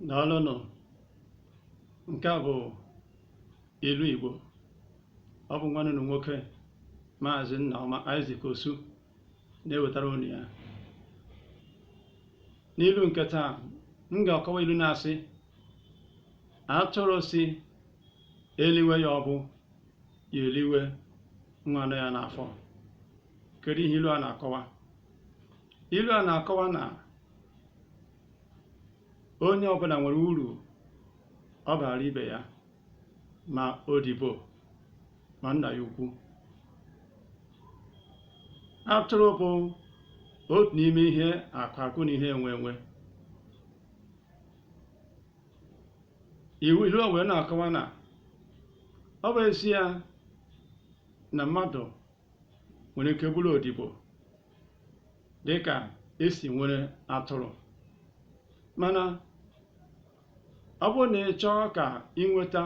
Daalụnụ. Nke a bụ ilu Igbo. Ọ bụ nwanne unu nwoke Maazị Nnaoma Isaac Osu na-ewetara unu ya. N'ilu nke taa, m ga-akọwa ilu na-asị atụrụ si eliwe ya ọbụ ya eliwe nwa anọ ya n'afọ. Kedu ihe ilu a na-akọwa? Ilu a na-akọwa na onye ọbụla nwere uru ọ bara ibe ya, ma odibo ma nna ya ukwu. Atụrụ bụ otu n'ime ihe akụ na ihe enwe enwe. Ilu a wee na-akọwa na ọ bụ ezie na mmadụ nwere ike bụrụ odibo dịka esi nwere atụrụ, mana ọ bụrụ na ị chọọ ka ị nweta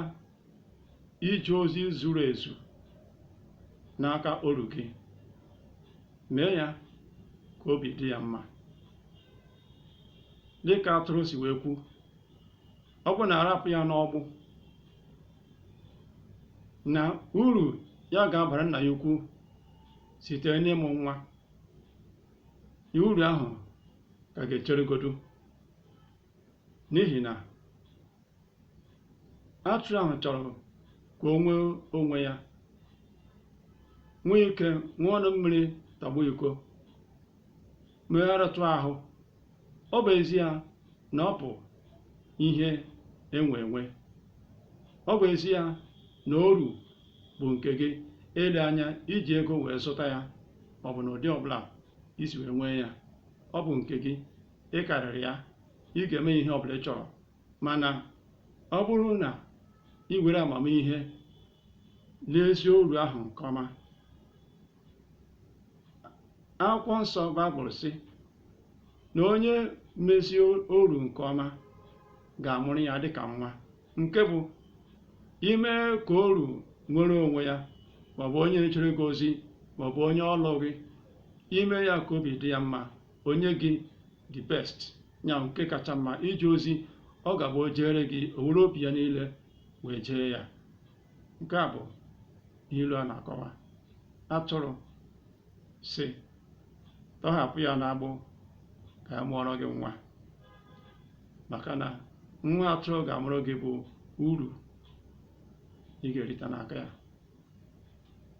ije ozi zuru ezu n'aka oru gị, mee ya ka obi dị ya mma. Dịka atụrụ si wee kwu, ọ bụ na arapụ ya n'ọgbụ, na uru ya ga-abara nna ya ukwu site n'ịmụ nwa, uru ahụ ka ga-echeregodo, n'ihi na atụrụ ahụ chọrọ ka o nwee onwe ya, nwee ike ṅụọ ọnụ mmiri tọgbọ iko, megharịtụ ahụ. Ọ bụ ezie na ọ bụ ihe enwe enwe, ọ bụ ezie na oru bụ nke gị, ele anya iji ego wee zụta ya, ọ bụ na ụdị ọbụla isi wee nwee ya, ọ bụ nke gị, ị karịrị ya, ị ga-eme ihe ọbụla ị chọrọ. Mana ọ bụrụ na ị were amamihe lezie oru ahụ nke ọma, akwụkwọ nsọ Baịbụl sị na onye mezie oru nke ọma ga-amụrụ ya dịka nwa, nke bụ ime ka oru nwere onwe ya, maọbụ onye na-echere gị ozi, maọbụ onye ọlụ gị, ime ya ka obi dị ya mma, onye gị the best, nya nke kacha mma ije ozi. Ọ ga-abụ o jere gị, o were obi ya niile wee jee ya. Nke a bụ ilu a na-akọwa. Atụrụ si tọhapụ ya n'agbụ ka ya mụọrọ gị nwa, maka na nwa atụrụ ga-amụrụ gị bụ uru ị ga-erite n'aka ya.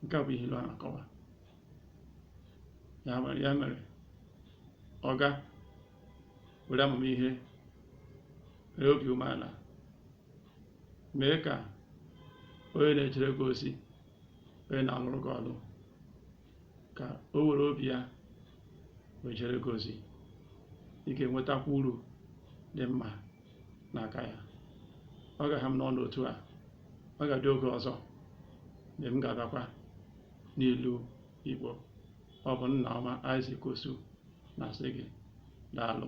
Nke a bụ ihe ilu a na-akọwa. Ya mere ọga were amamihe, were obi umeala, mee ka onye na-echere gị ozi, onye na-alụrụ gị ọlụ, ka o were obi ya wee chere gị ozi. Ị ga-enwetakwa uru dị mma n'aka ya. Ọ ga-aha m n'ọnụ otu a. Ọ ga-adị oge ọzọ mgbe m ga-abịakwa n'ilu Igbo. Ọ bụ Nnaoma Isaac Osu na-asị gị daalụ.